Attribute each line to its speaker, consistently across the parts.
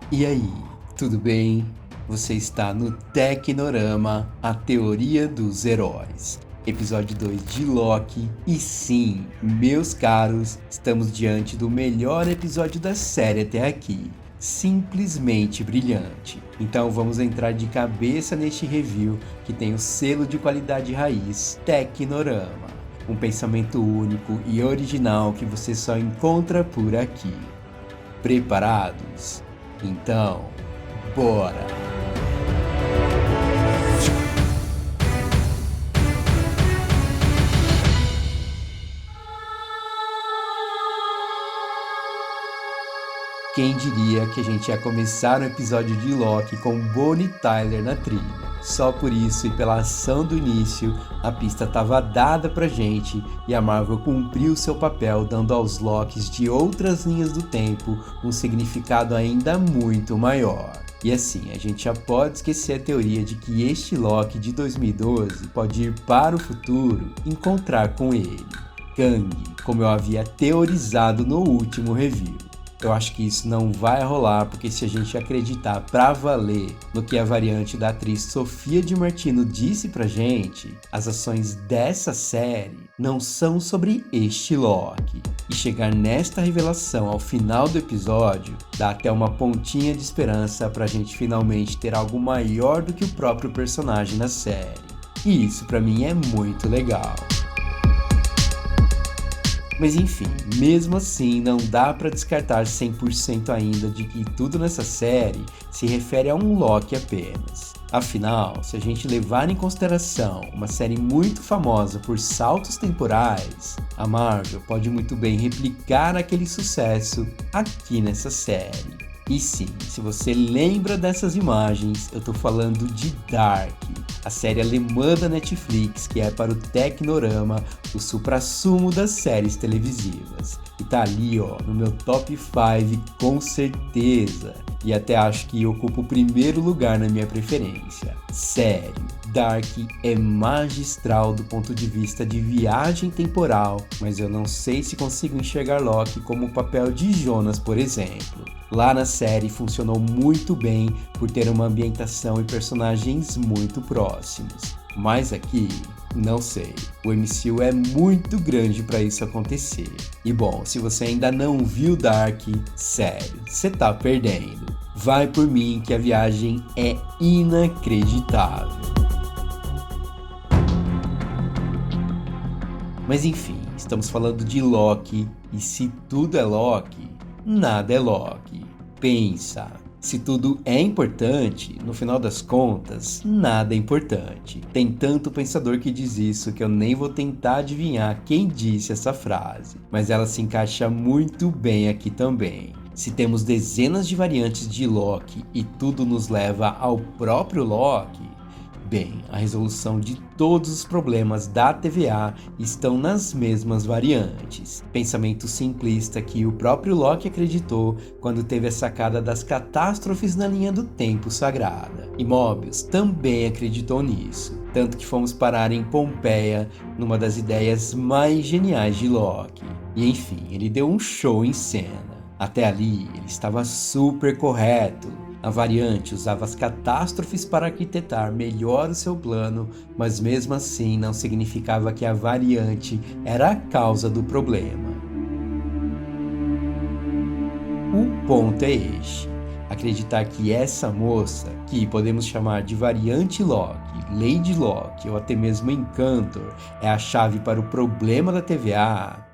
Speaker 1: E aí, tudo bem? Você está no Tecnorama, a teoria dos heróis. Episódio 2 de Loki. E sim, meus caros, estamos diante do melhor episódio da série até aqui. Simplesmente brilhante. Então vamos entrar de cabeça neste review que tem o selo de qualidade raiz Tecnorama. Um pensamento único e original que você só encontra por aqui. Preparados? Então, bora! Quem diria que a gente ia começar um episódio de Loki com Bonnie Tyler na trilha? Só por isso e pela ação do início, a pista estava dada pra gente e a Marvel cumpriu seu papel dando aos Lokis de outras linhas do tempo um significado ainda muito maior. E assim, a gente já pode esquecer a teoria de que este Loki de 2012 pode ir para o futuro e encontrar com ele, Kang, como eu havia teorizado no último review. Eu acho que isso não vai rolar, porque se a gente acreditar pra valer no que a variante da atriz Sofia Di Martino disse pra gente, as ações dessa série não são sobre este Loki. E chegar nesta revelação ao final do episódio dá até uma pontinha de esperança pra gente finalmente ter algo maior do que o próprio personagem na série. E isso pra mim é muito legal. Mas enfim, mesmo assim não dá pra descartar 100% ainda de que tudo nessa série se refere a um Loki apenas. Afinal, se a gente levar em consideração uma série muito famosa por saltos temporais, a Marvel pode muito bem replicar aquele sucesso aqui nessa série. E sim, se você lembra dessas imagens, eu tô falando de Dark, a série alemã da Netflix que é para o Tecnorama o suprassumo das séries televisivas. E tá ali ó, no meu top 5 com certeza. E até acho que ocupa o primeiro lugar na minha preferência. Sério, Dark é magistral do ponto de vista de viagem temporal, mas eu não sei se consigo enxergar Loki como o papel de Jonas, por exemplo. Lá na série funcionou muito bem por ter uma ambientação e personagens muito próximos. Mas aqui, não sei, o MCU é muito grande para isso acontecer. E bom, se você ainda não viu Dark, sério, você tá perdendo. Vai por mim que a viagem é inacreditável. Mas enfim, estamos falando de Loki, e se tudo é Loki, nada é Loki. Pensa, se tudo é importante, no final das contas, nada é importante. Tem tanto pensador que diz isso que eu nem vou tentar adivinhar quem disse essa frase, mas ela se encaixa muito bem aqui também. Se temos dezenas de variantes de Loki e tudo nos leva ao próprio Loki, bem, a resolução de todos os problemas da TVA estão nas mesmas variantes. Pensamento simplista que o próprio Loki acreditou quando teve a sacada das catástrofes na linha do tempo sagrada. E Mobius também acreditou nisso, tanto que fomos parar em Pompeia numa das ideias mais geniais de Loki. E enfim, ele deu um show em cena. Até ali, ele estava super correto. A variante usava as catástrofes para arquitetar melhor o seu plano, mas mesmo assim não significava que a variante era a causa do problema. O ponto é este: acreditar que essa moça, que podemos chamar de variante Loki, Lady Loki ou até mesmo Encantor, é a chave para o problema da TVA,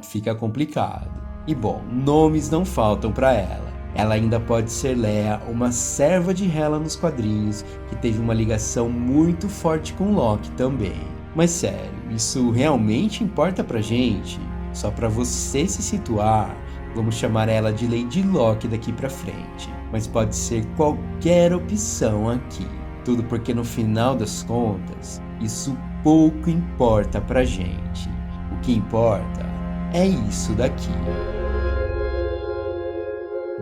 Speaker 1: fica complicado. E bom, nomes não faltam para ela. Ela ainda pode ser Leia, uma serva de Hela nos quadrinhos, que teve uma ligação muito forte com Loki também. Mas sério, isso realmente importa pra gente? Só pra você se situar, vamos chamar ela de Lady Loki daqui pra frente. Mas pode ser qualquer opção aqui. Tudo porque no final das contas, isso pouco importa pra gente. O que importa é isso daqui.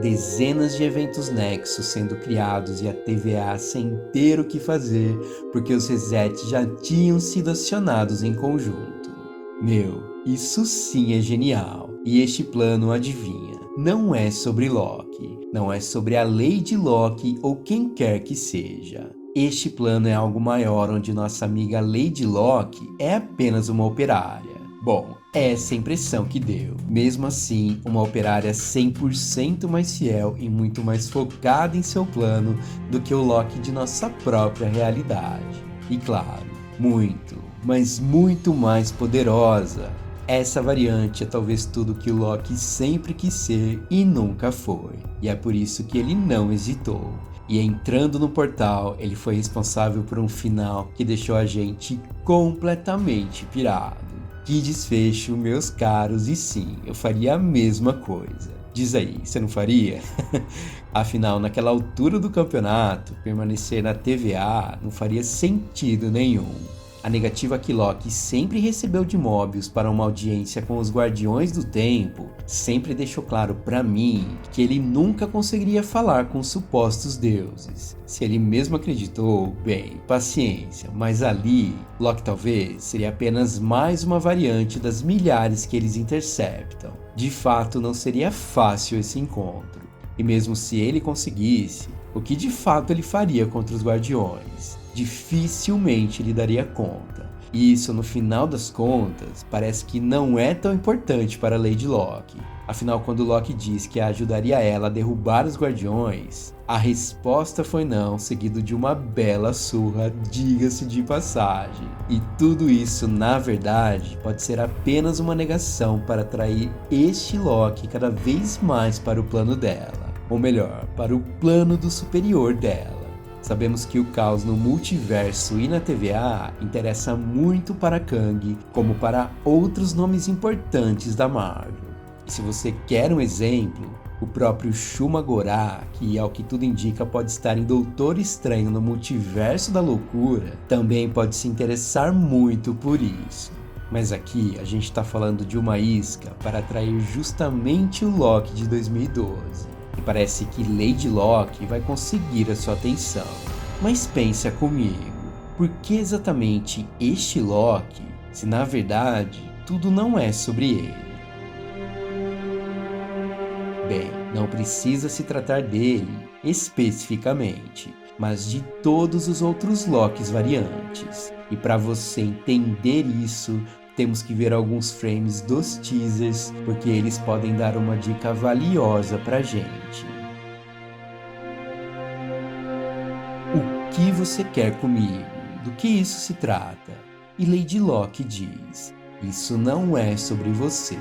Speaker 1: Dezenas de eventos nexos sendo criados e a TVA sem ter o que fazer porque os resets já tinham sido acionados em conjunto. Meu, isso sim é genial. E este plano, adivinha, não é sobre Loki. Loki, não é sobre a Lady Loki ou quem quer que seja. Este plano é algo maior, onde nossa amiga Lady Loki é apenas uma operária. Bom, essa é a impressão que deu. Mesmo assim, uma operária 100% mais fiel e muito mais focada em seu plano do que o Loki de nossa própria realidade. E claro, muito, mas muito mais poderosa. Essa variante é talvez tudo que o Loki sempre quis ser e nunca foi. E é por isso que ele não hesitou. E entrando no portal, ele foi responsável por um final que deixou a gente completamente pirado. Que desfecho, meus caros, e sim, eu faria a mesma coisa. Diz aí, você não faria? Afinal, naquela altura do campeonato, permanecer na TVA não faria sentido nenhum. A negativa que Loki sempre recebeu de Mobius para uma audiência com os Guardiões do Tempo sempre deixou claro para mim que ele nunca conseguiria falar com os supostos deuses. Se ele mesmo acreditou, bem, paciência, mas ali, Loki talvez seria apenas mais uma variante das milhares que eles interceptam. De fato, não seria fácil esse encontro. E mesmo se ele conseguisse, o que de fato ele faria contra os Guardiões? Dificilmente ele daria conta. E isso, no final das contas, parece que não é tão importante para Lady Loki. Afinal, quando Loki diz que ajudaria ela a derrubar os Guardiões, a resposta foi não, seguido de uma bela surra, diga-se de passagem. E tudo isso, na verdade, pode ser apenas uma negação para atrair este Loki cada vez mais para o plano dela. Ou melhor, para o plano do superior dela. Sabemos que o caos no multiverso e na TVA interessa muito para Kang, como para outros nomes importantes da Marvel. E se você quer um exemplo, o próprio Shuma-Gorath, que ao que tudo indica pode estar em Doutor Estranho no Multiverso da Loucura, também pode se interessar muito por isso. Mas aqui a gente está falando de uma isca para atrair justamente o Loki de 2012. E parece que Lady Loki vai conseguir a sua atenção. Mas pensa comigo, por que exatamente este Loki, se na verdade tudo não é sobre ele? Bem, não precisa se tratar dele especificamente, mas de todos os outros Lokis variantes. E para você entender isso, temos que ver alguns frames dos teasers, porque eles podem dar uma dica valiosa pra gente. O que você quer comigo? Do que isso se trata? E Lady Loki diz: isso não é sobre você.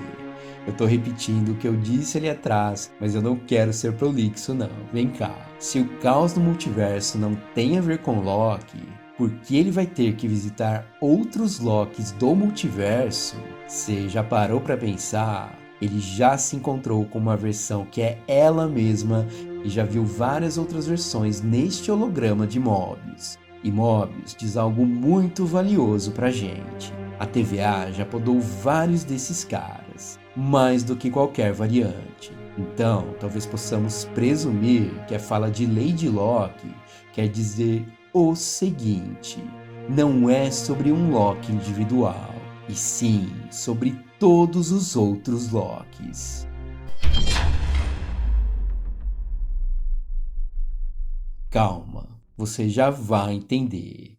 Speaker 1: Eu tô repetindo o que eu disse ali atrás, mas eu não quero ser prolixo não. Vem cá. Se o caos do multiverso não tem a ver com Loki, por que ele vai ter que visitar outros Lokis do multiverso? Você já parou para pensar? Ele já se encontrou com uma versão que é ela mesma e já viu várias outras versões neste holograma de Mobius. E Mobius diz algo muito valioso pra gente. A TVA já podou vários desses caras, mais do que qualquer variante. Então, talvez possamos presumir que a fala de Lady Loki quer dizer o seguinte: não é sobre um Loki individual, e sim sobre todos os outros Lokis. Calma, você já vai entender.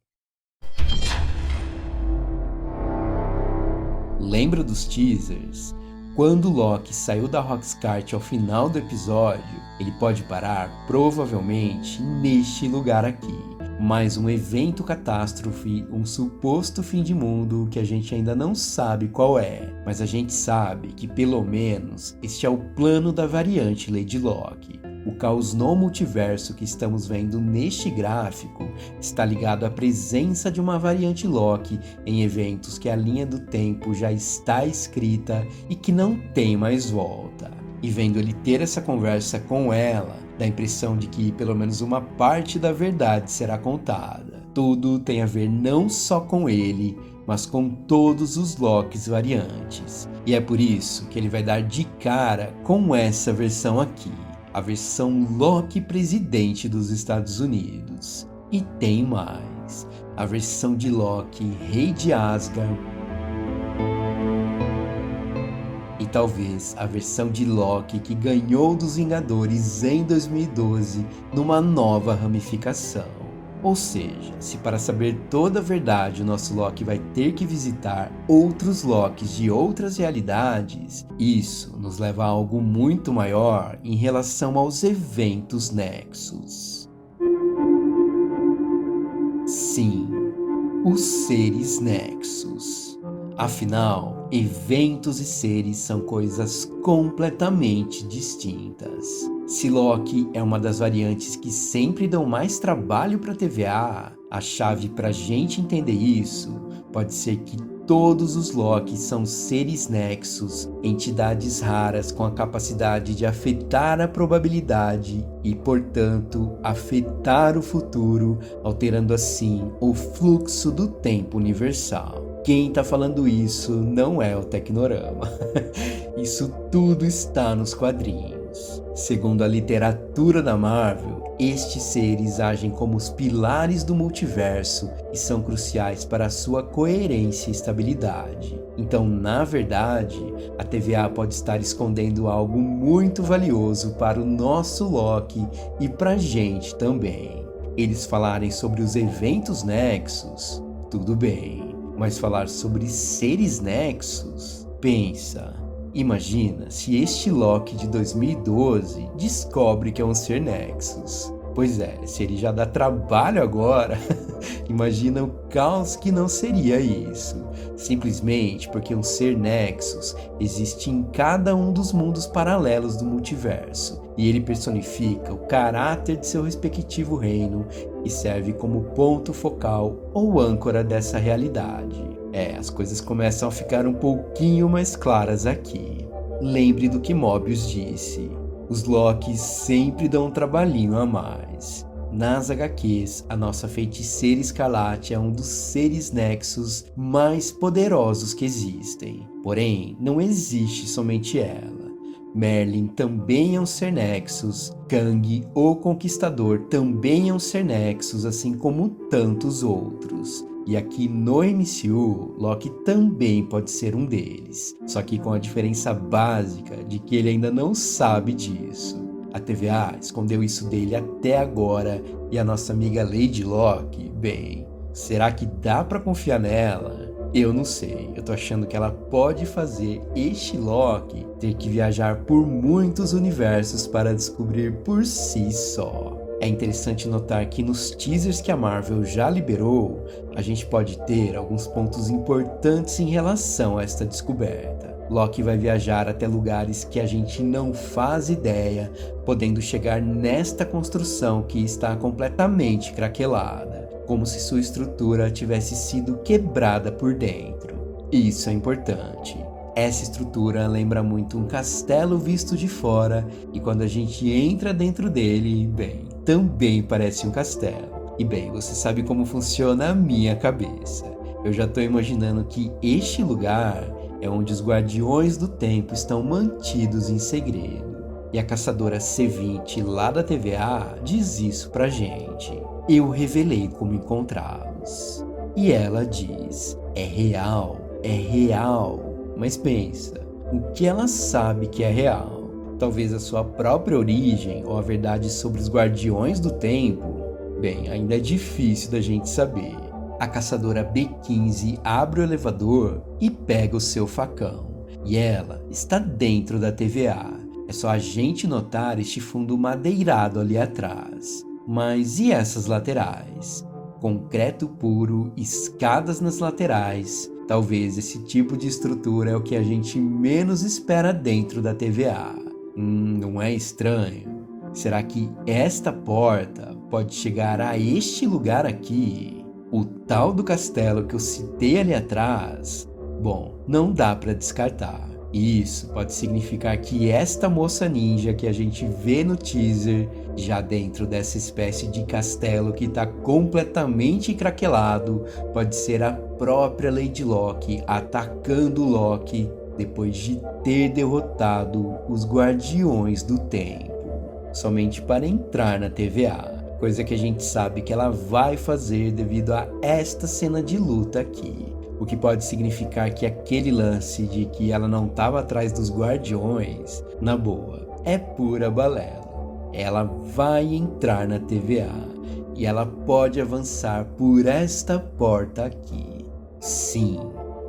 Speaker 1: Lembra dos teasers? Quando Loki saiu da Roxcart ao final do episódio, ele pode parar provavelmente neste lugar aqui. Mais um evento catástrofe, um suposto fim de mundo que a gente ainda não sabe qual é, mas a gente sabe que pelo menos este é o plano da variante Lady Loki. O caos no multiverso que estamos vendo neste gráfico está ligado à presença de uma variante Loki em eventos que a linha do tempo já está escrita e que não tem mais volta. E vendo ele ter essa conversa com ela, dá a impressão de que pelo menos uma parte da verdade será contada. Tudo tem a ver não só com ele, mas com todos os Lokis variantes. E é por isso que ele vai dar de cara com essa versão aqui. A versão Loki presidente dos Estados Unidos. E tem mais. A versão de Loki rei de Asgard. E talvez a versão de Loki que ganhou dos Vingadores em 2012 numa nova ramificação. Ou seja, se para saber toda a verdade o nosso Loki vai ter que visitar outros Lokis de outras realidades, isso nos leva a algo muito maior em relação aos eventos Nexus. Sim, os seres Nexus. Afinal, eventos e seres são coisas completamente distintas. Se Loki é uma das variantes que sempre dão mais trabalho para a TVA, a chave para a gente entender isso pode ser que todos os Loki são seres Nexus, entidades raras com a capacidade de afetar a probabilidade e, portanto, afetar o futuro, alterando assim o fluxo do tempo universal. Quem tá falando isso não é o Tecnorama. Isso tudo está nos quadrinhos. Segundo a literatura da Marvel, estes seres agem como os pilares do multiverso e são cruciais para a sua coerência e estabilidade. Então, na verdade, a TVA pode estar escondendo algo muito valioso para o nosso Loki e pra gente também. Eles falarem sobre os eventos Nexus, tudo bem. Mas falar sobre seres Nexus? Pensa, imagina se este Loki de 2012 descobre que é um ser Nexus. Pois é, se ele já dá trabalho agora, imagina o caos que não seria isso. Simplesmente porque um ser Nexus existe em cada um dos mundos paralelos do multiverso, e ele personifica o caráter de seu respectivo reino e serve como ponto focal ou âncora dessa realidade. As coisas começam a ficar um pouquinho mais claras aqui. Lembre do que Mobius disse. Os Lokis sempre dão um trabalhinho a mais. Nas HQs, a nossa feiticeira Escarlate é um dos seres Nexus mais poderosos que existem. Porém, não existe somente ela. Merlin também é um ser Nexus, Kang, o Conquistador, também é um ser Nexus, assim como tantos outros. E aqui no MCU, Loki também pode ser um deles, só que com a diferença básica de que ele ainda não sabe disso. A TVA escondeu isso dele até agora e a nossa amiga Lady Locke, bem, será que dá pra confiar nela? Eu não sei, eu tô achando que ela pode fazer este Loki ter que viajar por muitos universos para descobrir por si só. É interessante notar que nos teasers que a Marvel já liberou, a gente pode ter alguns pontos importantes em relação a esta descoberta. Loki vai viajar até lugares que a gente não faz ideia, podendo chegar nesta construção que está completamente craquelada, como se sua estrutura tivesse sido quebrada por dentro. Isso é importante. Essa estrutura lembra muito um castelo visto de fora, e quando a gente entra dentro dele, bem, também parece um castelo. E bem, você sabe como funciona a minha cabeça. Eu já tô imaginando que este lugar é onde os Guardiões do Tempo estão mantidos em segredo. E a caçadora C20 lá da TVA diz isso pra gente. Eu revelei como encontrá-los. E ela diz, é real, é real. Mas pensa, o que ela sabe que é real? Talvez a sua própria origem ou a verdade sobre os Guardiões do Tempo? Bem, ainda é difícil da gente saber. A caçadora B15 abre o elevador e pega o seu facão. E ela está dentro da TVA. É só a gente notar este fundo madeirado ali atrás. Mas e essas laterais? Concreto puro, escadas nas laterais. Talvez esse tipo de estrutura é o que a gente menos espera dentro da TVA. Não é estranho? Será que esta porta pode chegar a este lugar aqui? O tal do castelo que eu citei ali atrás? Bom, não dá para descartar. Isso pode significar que esta moça ninja que a gente vê no teaser, já dentro dessa espécie de castelo que está completamente craquelado, pode ser a própria Lady Locke atacando Loki depois de ter derrotado os Guardiões do Tempo, somente para entrar na TVA. Coisa que a gente sabe que ela vai fazer devido a esta cena de luta aqui. o que pode significar que aquele lance de que ela não estava atrás dos guardiões, na boa, é pura balela. Ela vai entrar na TVA e ela pode avançar por esta porta aqui. Sim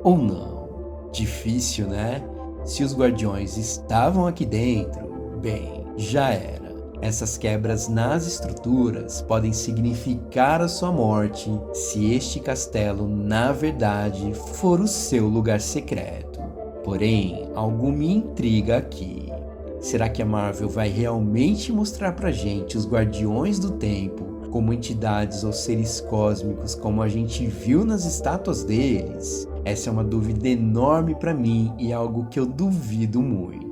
Speaker 1: ou não? Difícil, né? Se os guardiões estavam aqui dentro, bem, já era. Essas quebras nas estruturas podem significar a sua morte se este castelo, na verdade, for o seu lugar secreto. Porém, algo me intriga aqui. Será que a Marvel vai realmente mostrar pra gente os Guardiões do Tempo como entidades ou seres cósmicos como a gente viu nas estátuas deles? Essa é uma dúvida enorme pra mim e algo que eu duvido muito.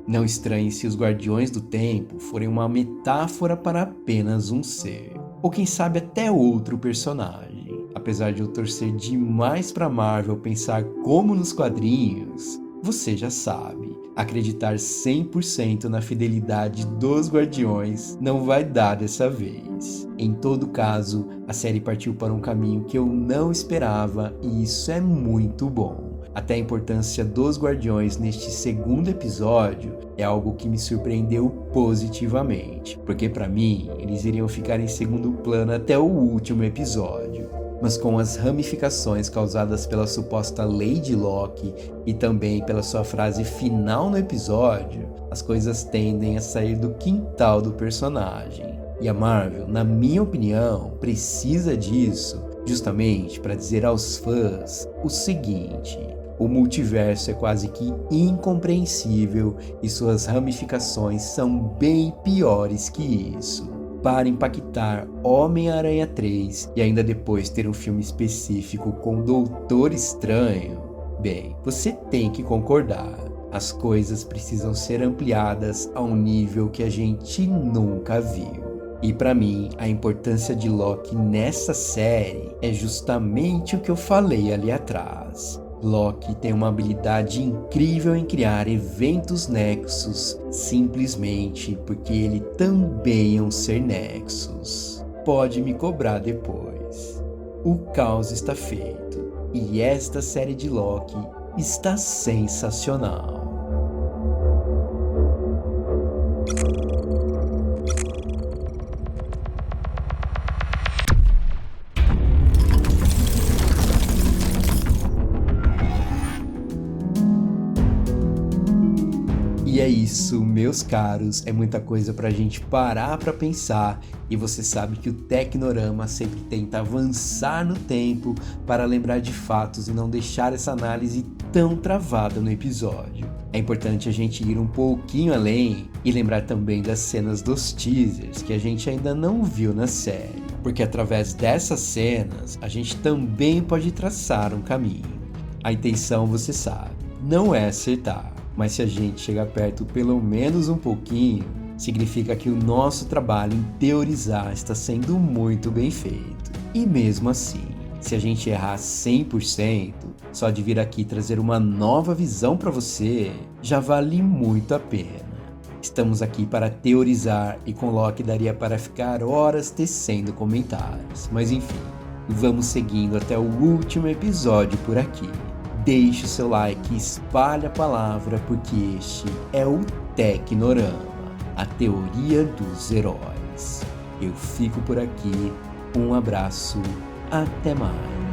Speaker 1: Não estranhe se os Guardiões do Tempo forem uma metáfora para apenas um ser, ou quem sabe até outro personagem. Apesar de eu torcer demais pra Marvel pensar como nos quadrinhos, você já sabe, acreditar 100% na fidelidade dos Guardiões não vai dar dessa vez. Em todo caso, a série partiu para um caminho que eu não esperava e isso é muito bom. Até a importância dos Guardiões neste segundo episódio é algo que me surpreendeu positivamente, porque para mim eles iriam ficar em segundo plano até o último episódio. Mas com as ramificações causadas pela suposta Lady Locke e também pela sua frase final no episódio, as coisas tendem a sair do quintal do personagem. E a Marvel, na minha opinião, precisa disso justamente para dizer aos fãs o seguinte: o multiverso é quase que incompreensível e suas ramificações são bem piores que isso. Para impactar Homem-Aranha 3 e ainda depois ter um filme específico com Doutor Estranho, bem, você tem que concordar. As coisas precisam ser ampliadas a um nível que a gente nunca viu. E para mim, a importância de Loki nessa série é justamente o que eu falei ali atrás. Loki tem uma habilidade incrível em criar eventos nexus, simplesmente porque ele também é um ser nexus. Pode me cobrar depois. O caos está feito, e esta série de Loki está sensacional. E é isso, meus caros, é muita coisa pra gente parar pra pensar, e você sabe que o Tecnorama sempre tenta avançar no tempo para lembrar de fatos e não deixar essa análise tão travada no episódio. É importante a gente ir um pouquinho além e lembrar também das cenas dos teasers que a gente ainda não viu na série, porque através dessas cenas a gente também pode traçar um caminho. A intenção, você sabe, não é acertar. Mas se a gente chegar perto pelo menos um pouquinho, significa que o nosso trabalho em teorizar está sendo muito bem feito. E mesmo assim, se a gente errar 100%, só de vir aqui trazer uma nova visão para você, já vale muito a pena. Estamos aqui para teorizar e com Loki daria para ficar horas tecendo comentários. Mas enfim, vamos seguindo até o último episódio por aqui. Deixe o seu like e espalhe a palavra, porque este é o Tecnorama, a teoria dos heróis. Eu fico por aqui, um abraço, até mais.